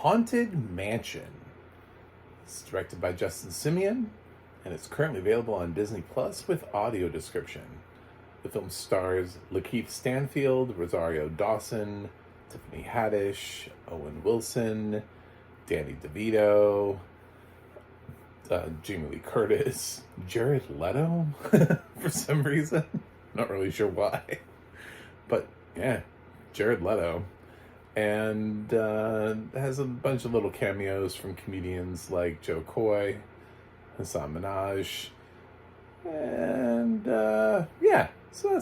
Haunted Mansion. It's directed by Justin Simien, and it's currently available on Disney Plus with audio description. The film stars Lakeith Stanfield, Rosario Dawson, Tiffany Haddish, Owen Wilson, Danny DeVito, Jamie Lee Curtis, Jared Leto, for some reason. Not really sure why. But yeah, Jared Leto. And has a bunch of little cameos from comedians like Joe Coy, Hassan Minaj. And yeah, so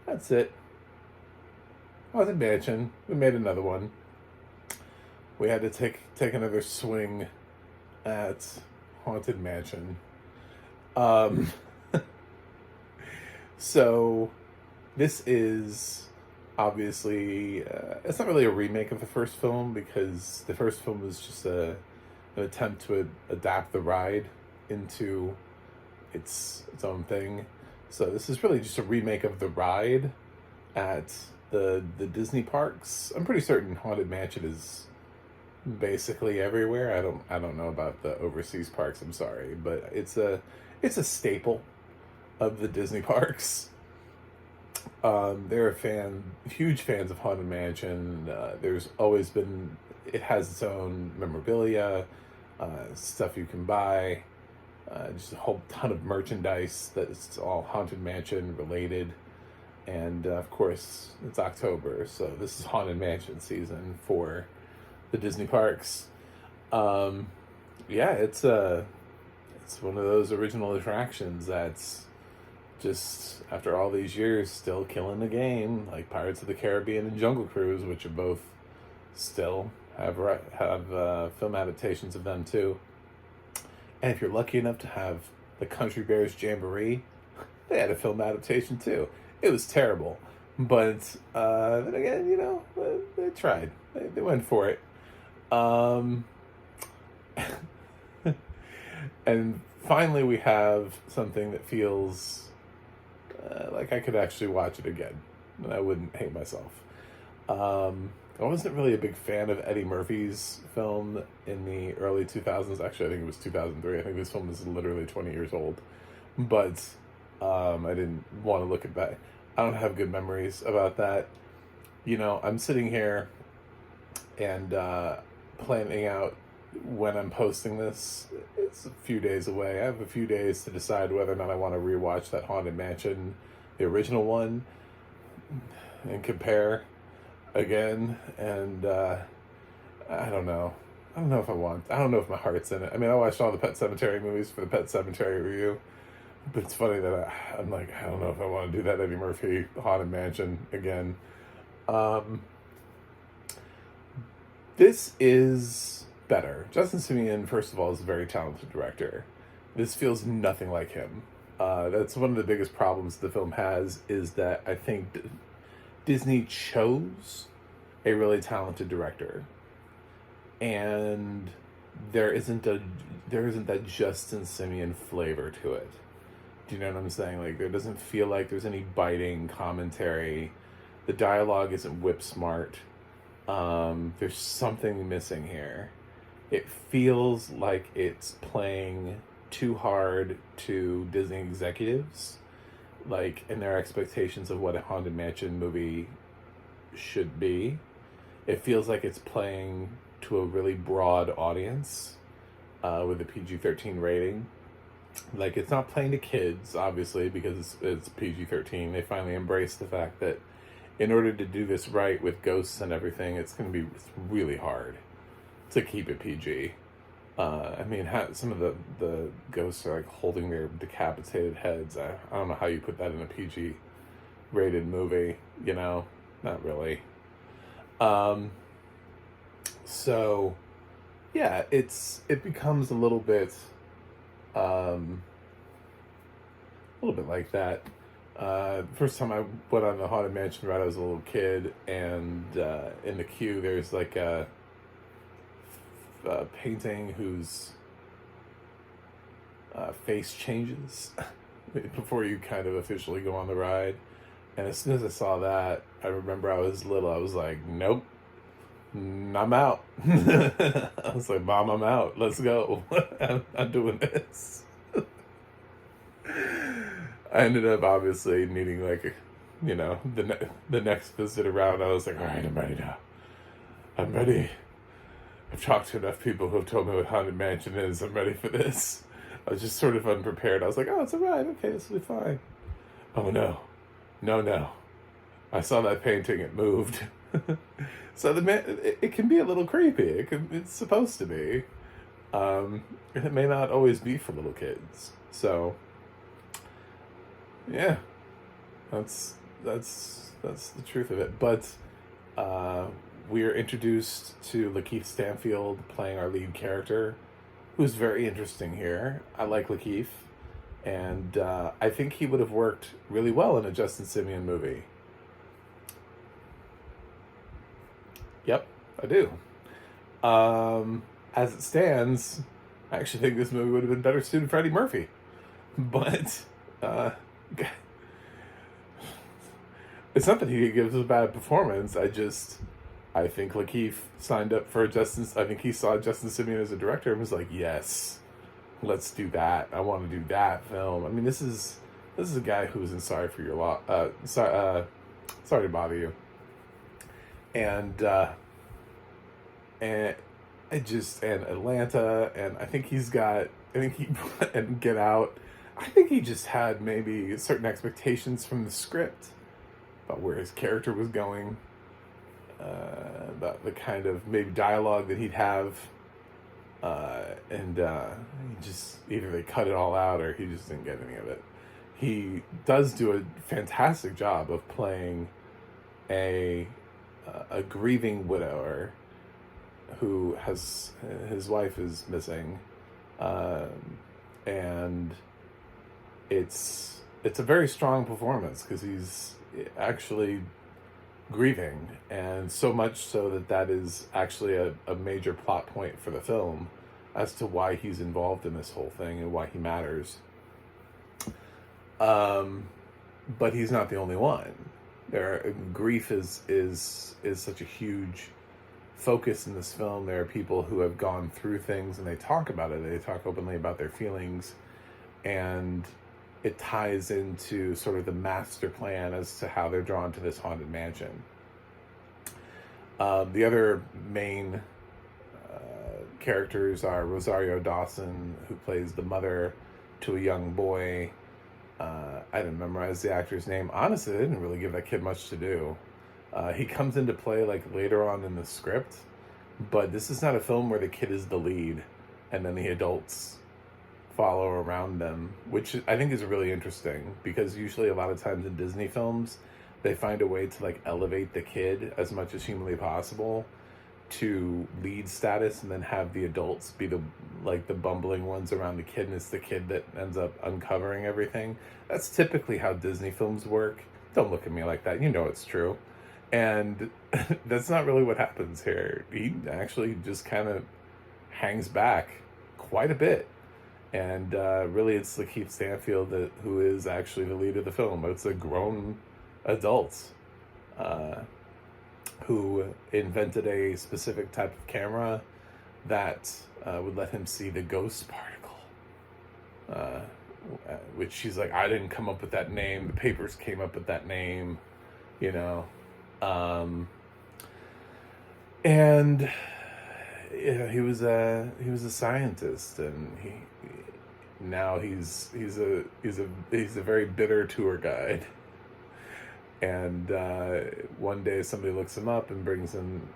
that's it. Haunted Mansion. We made another one. We had to take another swing at Haunted Mansion. So this is obviously it's not really a remake of the first film, because the first film was just an attempt to adapt the ride into its own thing. So this is really just a remake of the ride at the Disney parks. I'm pretty certain Haunted Mansion is basically everywhere. I don't know about the overseas parks, I'm sorry, but it's a staple of the Disney parks. They're huge fans of Haunted Mansion. There's always been, it has its own memorabilia, stuff you can buy, just a whole ton of merchandise that's all Haunted Mansion related. And of course, it's October, so this is Haunted Mansion season for the Disney parks. Yeah, it's one of those original attractions that's just, after all these years, still killing the game, like Pirates of the Caribbean and Jungle Cruise, which are both still have film adaptations of them too. And if you're lucky enough to have the Country Bears Jamboree, they had a film adaptation too. It was terrible, but then again, you know, they tried. They went for it. And finally, we have something that feels like I could actually watch it again, and I wouldn't hate myself. I wasn't really a big fan of Eddie Murphy's film in the early 2000s. Actually, I think it was 2003. I think this film is literally 20 years old. But I didn't want to look at that. I don't have good memories about that. You know, I'm sitting here and planning out when I'm posting this. It's a few days away. I have a few days to decide whether or not I want to rewatch that Haunted Mansion, the original one, and compare again. And I don't know. I don't know if I want. I don't know if my heart's in it. I mean, I watched all the Pet Sematary movies for the Pet Sematary review, but it's funny that I'm like, I don't know if I want to do that Eddie Murphy Haunted Mansion again. This is better. Justin Simien, first of all, is a very talented director. This feels nothing like him. That's one of the biggest problems the film has, is that I think Disney chose a really talented director, and there isn't that Justin Simien flavor to it. Do you know what I'm saying? Like, there doesn't feel like there's any biting commentary. The dialogue isn't whip smart. There's something missing here. It feels like it's playing too hard to Disney executives, like, in their expectations of what a Haunted Mansion movie should be. It feels like it's playing to a really broad audience with a PG-13 rating. Like, it's not playing to kids, obviously, because it's PG-13. They finally embraced the fact that in order to do this right with ghosts and everything, it's really hard to keep it PG. I mean, some of the ghosts are like holding their decapitated heads. I don't know how you put that in a PG rated movie, you know? Not really. So yeah, it becomes a little bit like that. First time I went on the Haunted Mansion ride, I was a little kid, and in the queue there's like a painting whose face changes before you kind of officially go on the ride. And as soon as I saw that, I remember I was little, I was like, nope, I'm out. I was like, Mom, I'm out. Let's go. I'm doing this. I ended up obviously needing like, the next visit around. I was like, all right, I'm ready now. I'm ready. I've talked to enough people who have told me what Haunted Mansion is. I'm ready for this. I was just sort of unprepared. I was like, oh, it's all right. Okay, this will be fine. Oh, no. No. I saw that painting. It moved. So it can be a little creepy. It's supposed to be. It may not always be for little kids. So, yeah, that's the truth of it. But we are introduced to Lakeith Stanfield playing our lead character, who's very interesting here. I like Lakeith, and I think he would have worked really well in a Justin Simien movie. Yep, I do. As it stands, I actually think this movie would have been better suited Freddie Murphy. But it's not that he gives a bad performance. I think Lakeith signed up for I think he saw Justin Simien as a director and was like, yes, let's do that. I want to do that film. I mean, this is a guy who's in Sorry for Your Loss. Sorry to Bother You. And Atlanta, and I think and Get Out. I think he just had maybe certain expectations from the script about where his character was going, about the kind of maybe dialogue that he'd have, and he just either they cut it all out or he just didn't get any of it. He does do a fantastic job of playing a grieving widower who has his wife is missing, and it's a very strong performance because he's actually grieving, and so much so that is actually a major plot point for the film as to why he's involved in this whole thing and why he matters. But he's not the only one. Grief is such a huge focus in this film. There are people who have gone through things and they talk about it. They talk openly about their feelings, and it ties into sort of the master plan as to how they're drawn to this haunted mansion. The other main characters are Rosario Dawson, who plays the mother to a young boy. I didn't memorize the actor's name. Honestly, I didn't really give that kid much to do. He comes into play like later on in the script, but this is not a film where the kid is the lead and then the adults follow around them, which I think is really interesting because usually a lot of times in Disney films, they find a way to like elevate the kid as much as humanly possible to lead status and then have the adults be the bumbling ones around the kid, and it's the kid that ends up uncovering everything. That's typically how Disney films work. Don't look at me like that. You know it's true. And that's not really what happens here. He actually just kind of hangs back quite a bit. And really it's Lakeith Stanfield who is actually the lead of the film. It's a grown adult who invented a specific type of camera that would let him see the ghost particle. Which she's like, I didn't come up with that name. The papers came up with that name, you know. And yeah, he was a scientist, and he's a very bitter tour guide. And one day somebody looks him up and brings him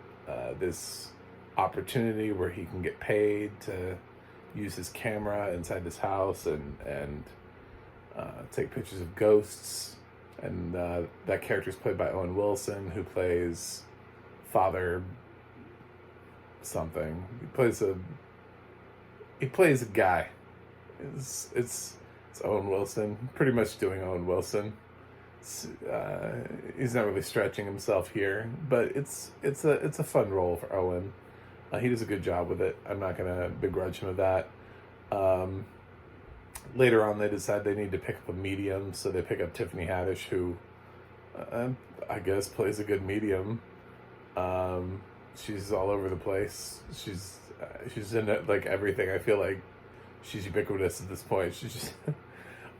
this opportunity where he can get paid to use his camera inside this house and take pictures of ghosts. And that character is played by Owen Wilson, who plays Father something. He plays a guy. It's Owen Wilson, pretty much doing Owen Wilson. He's not really stretching himself here, but it's a fun role for Owen. He does a good job with it. I'm not gonna begrudge him of that. Later on, they decide they need to pick up a medium, so they pick up Tiffany Haddish, who I guess plays a good medium. She's all over the place. She's in it, like everything. I feel like she's ubiquitous at this point. She's just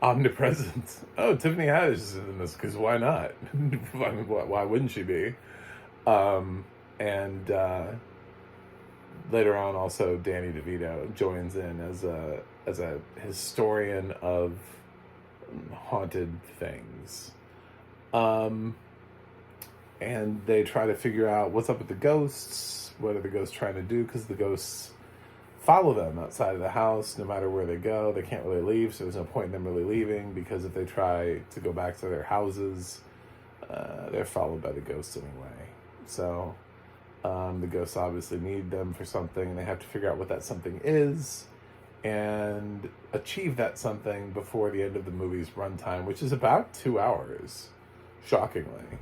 omnipresent. Oh, Tiffany Haddish is in this because why not? I mean, why wouldn't she be? And later on, also Danny DeVito joins in as a historian of haunted things. And they try to figure out what's up with the ghosts. What are the ghosts trying to do? Because the ghosts follow them outside of the house no matter where they go. They can't really leave, so there's no point in them really leaving, because if they try to go back to their houses, they're followed by the ghosts anyway. So the ghosts obviously need them for something, and they have to figure out what that something is and achieve that something before the end of the movie's runtime, which is about 2 hours, shockingly.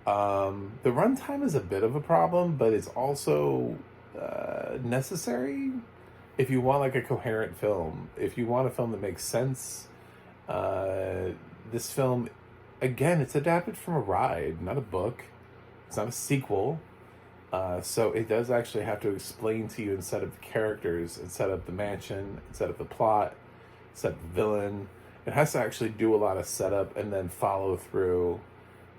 The runtime is a bit of a problem, but it's also necessary if you want like a coherent film. If you want a film that makes sense, this film, again, it's adapted from a ride, not a book. It's not a sequel. So it does actually have to explain to you and set up the characters and set up the mansion and set up the plot, set up the villain. It has to actually do a lot of setup and then follow through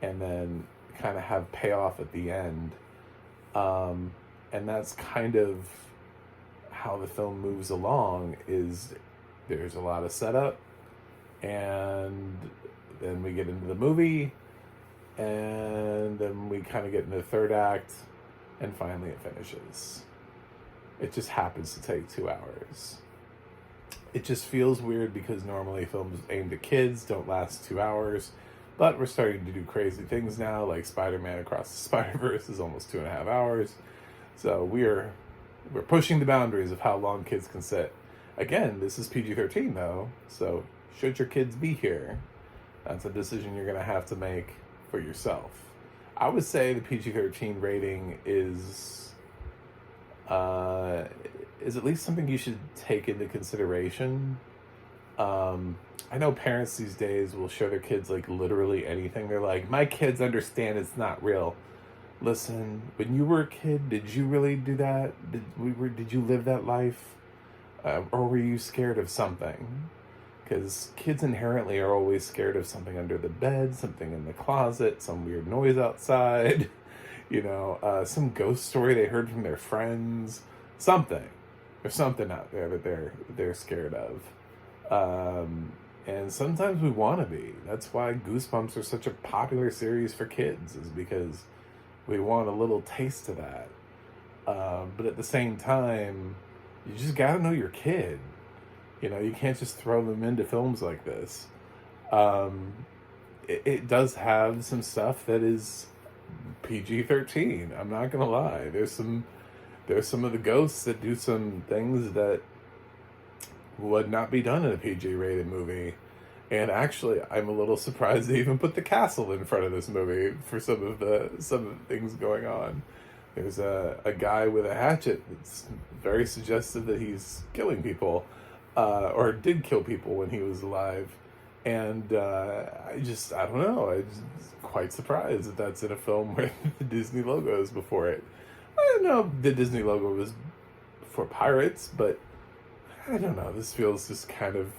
and then kind of have payoff at the end. And that's kind of how the film moves along, is there's a lot of setup and then we get into the movie and then we kind of get into the third act and finally it finishes. It just happens to take 2 hours. It just feels weird because normally films aimed at kids don't last 2 hours, but we're starting to do crazy things now, like Spider-Man Across the Spider-Verse is almost 2.5 hours. So we're pushing the boundaries of how long kids can sit. Again, this is PG-13 though, so should your kids be here? That's a decision you're going to have to make for yourself. I would say the PG-13 rating is at least something you should take into consideration. I know parents these days will show their kids like literally anything. They're like, my kids understand it's not real. Listen, when you were a kid, did you really do that? Did you live that life? Or were you scared of something? Because kids inherently are always scared of something under the bed, something in the closet, some weird noise outside, some ghost story they heard from their friends, something. There's something out there that they're scared of. And sometimes we want to be. That's why Goosebumps are such a popular series for kids, is because we want a little taste of that. But at the same time, you just got to know your kid. You can't just throw them into films like this. It does have some stuff that is PG-13. I'm not going to lie. There's some of the ghosts that do some things that would not be done in a PG-rated movie. And actually, I'm a little surprised they even put the castle in front of this movie for some of the things going on. There's a guy with a hatchet that's very suggestive that he's killing people, or did kill people when he was alive. And I don't know. I'm just quite surprised that that's in a film where the Disney logo is before it. I don't know if the Disney logo was before Pirates, but I don't know. This feels just kind of...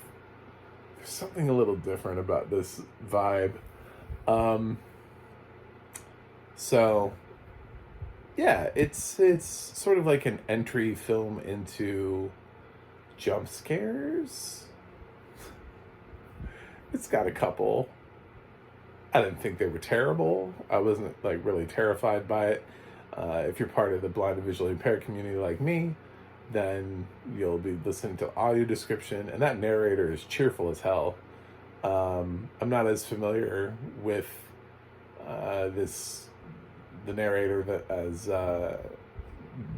There's something a little different about this vibe. So, yeah, it's sort of like an entry film into jump scares. It's got a couple. I didn't think they were terrible. I wasn't like really terrified by it. If you're part of the blind and visually impaired community like me, then you'll be listening to audio description, and that narrator is cheerful as hell. I'm not as familiar with the narrator as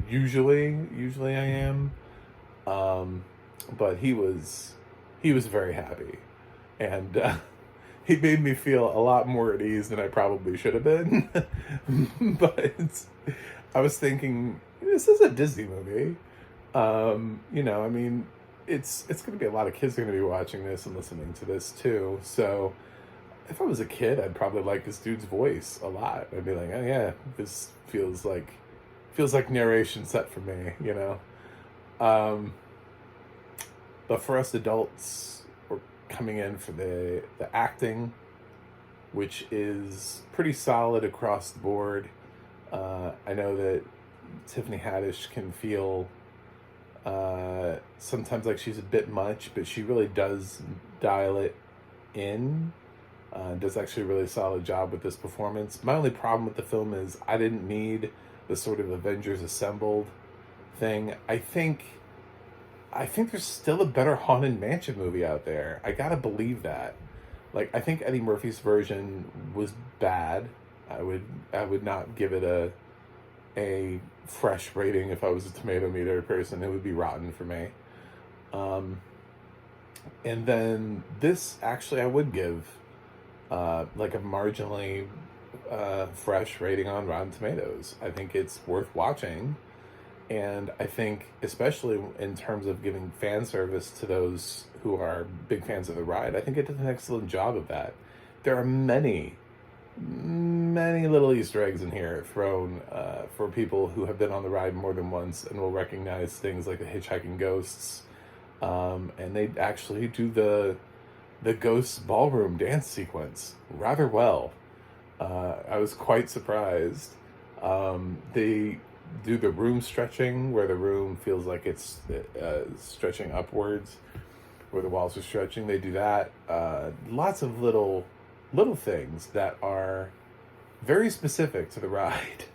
usually I am, but he was very happy, and he made me feel a lot more at ease than I probably should have been. But I was thinking, this is a Disney movie. It's going to be a lot of kids going to be watching this and listening to this too. So if I was a kid, I'd probably like this dude's voice a lot. I'd be like, oh yeah, this feels like narration set for me, you know. Um, but for us adults, we're coming in for the acting, which is pretty solid across the board. I know that Tiffany Haddish can feel sometimes like she's a bit much, but she really does dial it in. Does actually a really solid job with this performance. My only problem with the film is I didn't need the sort of Avengers Assembled thing. I think there's still a better Haunted Mansion movie out there. I gotta believe that. Like, I think Eddie Murphy's version was bad. I would not give it a fresh rating if I was a tomato meter person. It would be rotten for me. And then this actually I would give like a marginally fresh rating on Rotten Tomatoes. I think it's worth watching. And I think, especially in terms of giving fan service to those who are big fans of the ride, I think it did an excellent job of that. There are many little Easter eggs in here thrown for people who have been on the ride more than once and will recognize things like the hitchhiking ghosts. And they actually do the ghost ballroom dance sequence rather well. I was quite surprised. They do the room stretching where the room feels like it's stretching upwards, where the walls are stretching. They do that. Lots of little things that are very specific to the ride.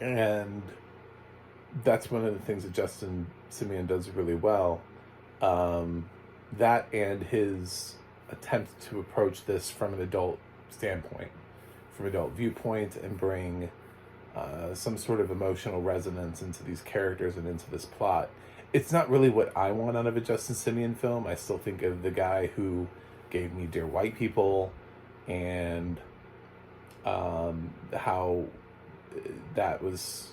And that's one of the things that Justin Simeon does really well. That and his attempt to approach this from an adult standpoint, from adult viewpoint, and bring some sort of emotional resonance into these characters and into this plot. It's not really what I want out of a Justin Simeon film. I still think of the guy who gave me Dear White People, and how that was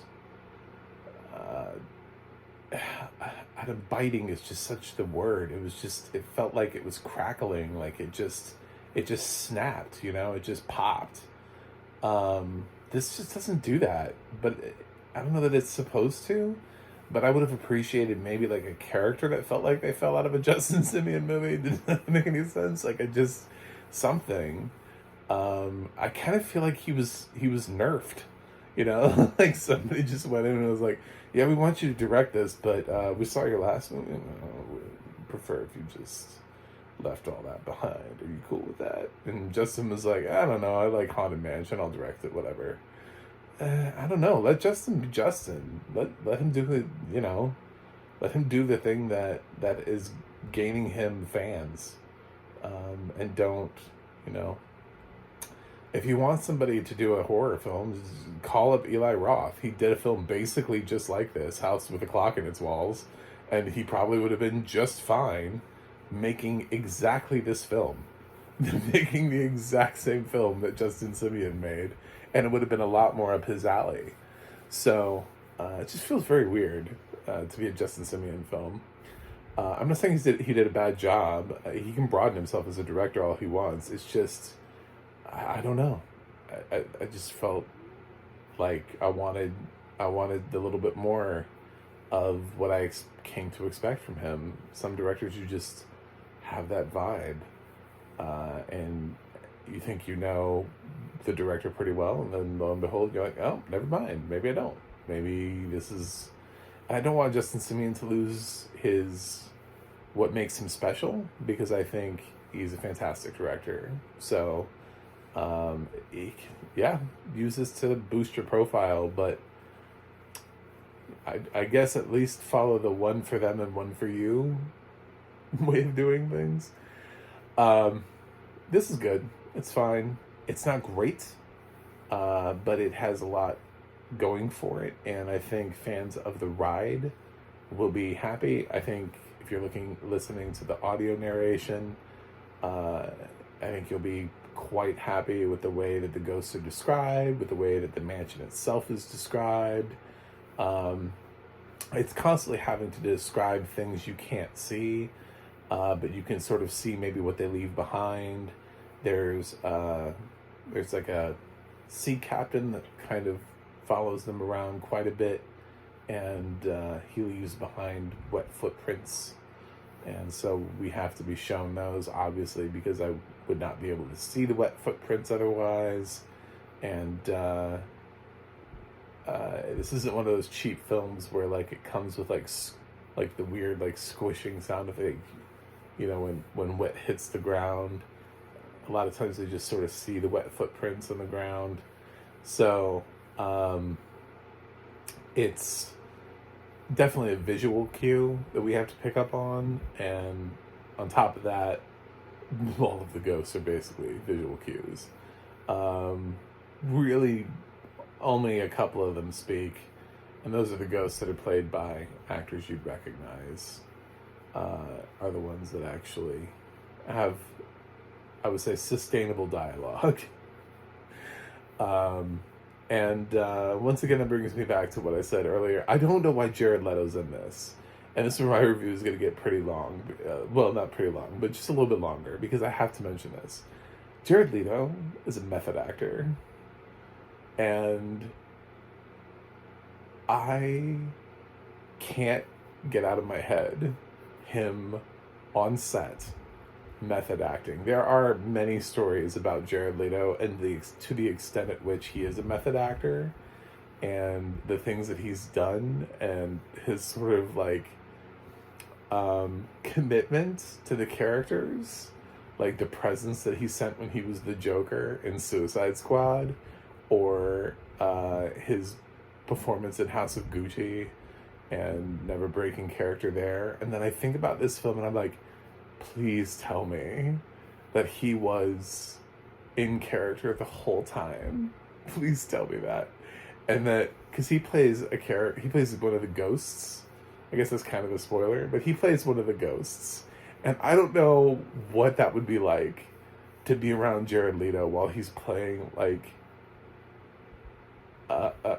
biting is just such the word. It felt like it was crackling, like it just snapped, you know, it just popped. This just doesn't do that, but I don't know that it's supposed to, but I would have appreciated maybe like a character that felt like they fell out of a Justin Simeon movie. Did that make any sense? Like, something. I kind of feel like he was nerfed, you know, like somebody just went in and was like, yeah, we want you to direct this, but we saw your last movie. We'd prefer if you just left all that behind. Are you cool with that? And Justin was like, I don't know. I like Haunted Mansion. I'll direct it, whatever. I don't know. Let Justin be Justin. Let him do it, you know. Let him do the thing that is gaining him fans. And don't, you know. If you want somebody to do a horror film, just call up Eli Roth. He did a film basically just like this, House with a Clock in Its Walls, and he probably would have been just fine making exactly this film. Making the exact same film that Justin Simeon made, and it would have been a lot more up his alley. So, it just feels very weird to be a Justin Simeon film. I'm not saying he did a bad job. He can broaden himself as a director all he wants. It's just, I don't know. I just felt like I wanted a little bit more of what I came to expect from him. Some directors, you just have that vibe, and you think you know the director pretty well, and then lo and behold, you're like, oh, never mind. Maybe I don't. Maybe this is. I don't want Justin Simeon to lose what makes him special, because I think he's a fantastic director. So, use this to boost your profile, but I guess at least follow the one for them and one for you way of doing things. This is good. It's fine. It's not great, but it has a lot going for it, and I think fans of the ride will be happy. I think if you're listening to the audio narration, I think you'll be quite happy with the way that the ghosts are described, with the way that the mansion itself is described. It's constantly having to describe things you can't see, but you can sort of see maybe what they leave behind. There's like a sea captain that kind of follows them around quite a bit, and he leaves behind wet footprints, and so we have to be shown those, obviously, because I would not be able to see the wet footprints otherwise. And this isn't one of those cheap films where like it comes with like the weird like squishing sound effect, you know, when wet hits the ground. A lot of times they just sort of see the wet footprints on the ground. So it's definitely a visual cue that we have to pick up on, and on top of that, all of the ghosts are basically visual cues. Really, only a couple of them speak, and those are the ghosts that are played by actors you'd recognize, are the ones that actually have, I would say, sustainable dialogue. And once again, that brings me back to what I said earlier. I don't know why Jared Leto's in this. And this is where my review is going to get pretty long. Well, not pretty long, but just a little bit longer, because I have to mention this. Jared Leto is a method actor. And I can't get out of my head him on set method acting. There are many stories about Jared Leto and to the extent at which he is a method actor, and the things that he's done, and his sort of like commitment to the characters, like the presence that he sent when he was the Joker in Suicide Squad, or his performance in House of Gucci and never breaking character there. And then I think about this film and I'm like, please tell me that he was in character the whole time. Please tell me that. And that, because he plays a character, he plays one of the ghosts. I guess that's kind of a spoiler, but he plays one of the ghosts. And I don't know what that would be like to be around Jared Leto while he's playing like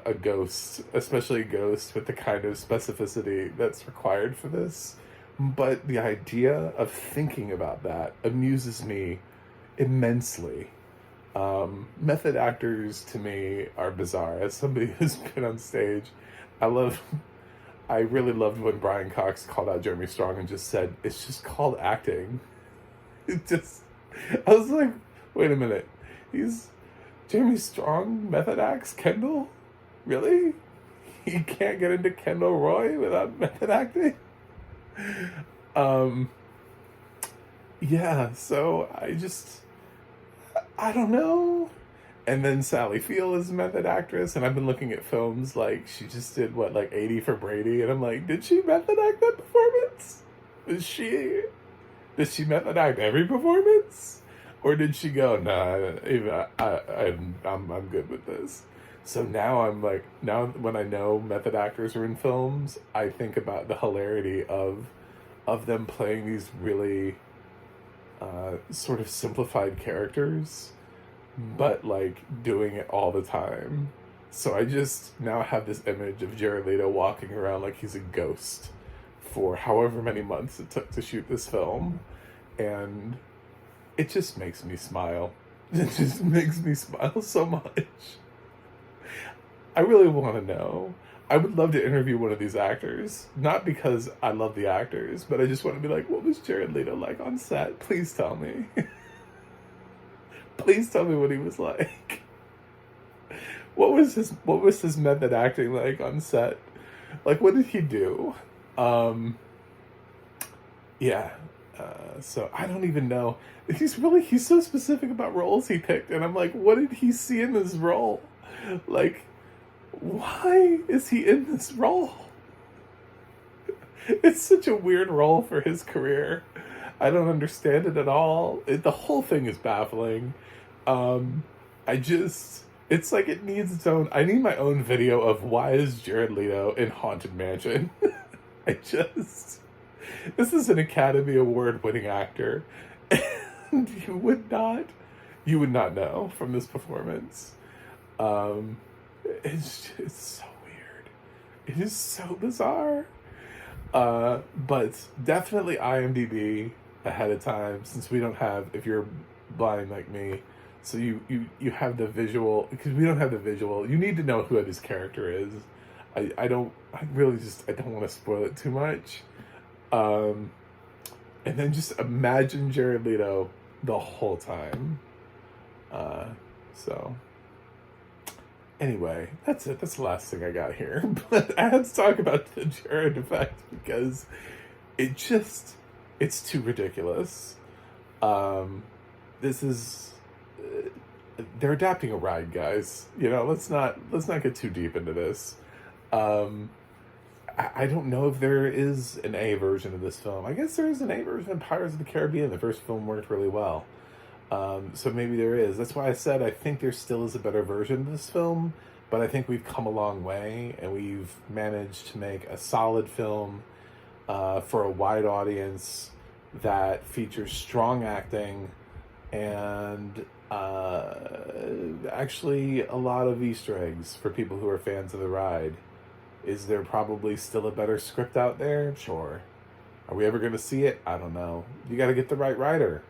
a ghost, especially a ghost with the kind of specificity that's required for this. But the idea of thinking about that amuses me immensely. Method actors to me are bizarre. As somebody who's been on stage, I really loved when Brian Cox called out Jeremy Strong and just said, "It's just called acting." I was like, wait a minute, Jeremy Strong method acts Kendall? Really? He can't get into Kendall Roy without method acting? Yeah, so I don't know. And then Sally Field is a method actress, and I've been looking at films like she just did like 80 for Brady, and I'm like, did she method act that performance? Did she method act every performance? Or did she go, nah, I'm good with this. So now when I know method actors are in films, I think about the hilarity of them playing these really sort of simplified characters, but like doing it all the time. So I just now have this image of Jared Leto walking around like he's a ghost for however many months it took to shoot this film, and it just makes me smile. It just makes me smile so much. I really want to know. I would love to interview one of these actors. Not because I love the actors, but I just want to be like, what was Jared Leto like on set? Please tell me. Please tell me what he was like. What was his method acting like on set? Like, what did he do? Yeah. So I don't even know. He's so specific about roles he picked, and I'm like, what did he see in this role? Like, why is he in this role? It's such a weird role for his career. I don't understand it at all. The whole thing is baffling. It's like it needs its own. I need my own video of why is Jared Leto in Haunted Mansion. This is an Academy Award winning actor, and you would not know from this performance. It's so weird. It is so bizarre. But definitely IMDb. ahead of time, since we don't have, if you're blind like me, so you have the visual, because we don't have the visual, you need to know who this character is. I don't, I really just, I don't want to spoil it too much. And then just imagine Jared Leto the whole time. So anyway, that's it. That's the last thing I got here. But I had to talk about the Jared effect because it's too ridiculous. This is they're adapting a ride, guys. Let's not get too deep into this. I don't know if there is an A version of this film. I guess there is an A version of Pirates of the Caribbean. The first film worked really well. So maybe there is. That's why I said I think there still is a better version of this film, but I think we've come a long way, and we've managed to make a solid film for a wide audience that features strong acting and actually a lot of Easter eggs for people who are fans of the ride. Is there probably still a better script out there? Sure. Are we ever going to see it? I don't know. You got to get the right writer.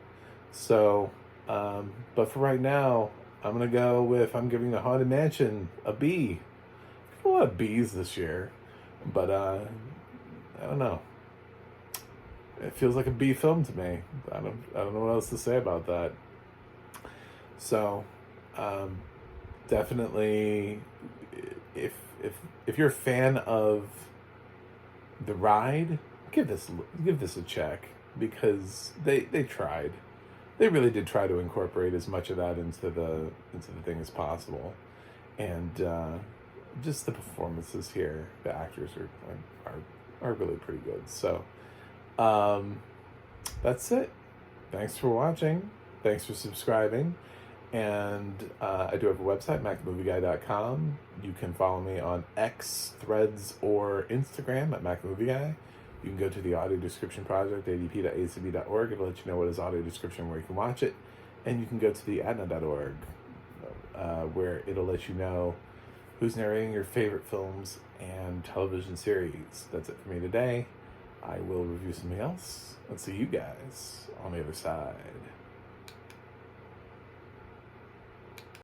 So, but for right now, I'm going to go with, I'm giving the Haunted Mansion a B. A lot of B's this year. But, I don't know. It feels like a B film to me. I don't know what else to say about that. So, definitely, if you're a fan of the ride, give this a check, because they tried. They really did try to incorporate as much of that into the thing as possible, and just the performances here, the actors are really pretty good. So that's it. Thanks for watching. Thanks for subscribing. And I do have a website, MacTheMovieGuy.com. You can follow me on X, Threads, or Instagram at MacTheMovieGuy. You can go to the audio description project, adp.acb.org. It'll let you know what is audio description, where you can watch it. And you can go to the ADNA.org, where it'll let you know who's narrating your favorite films and television series. That's it for me today. I will review something else. Let's see you guys on the other side.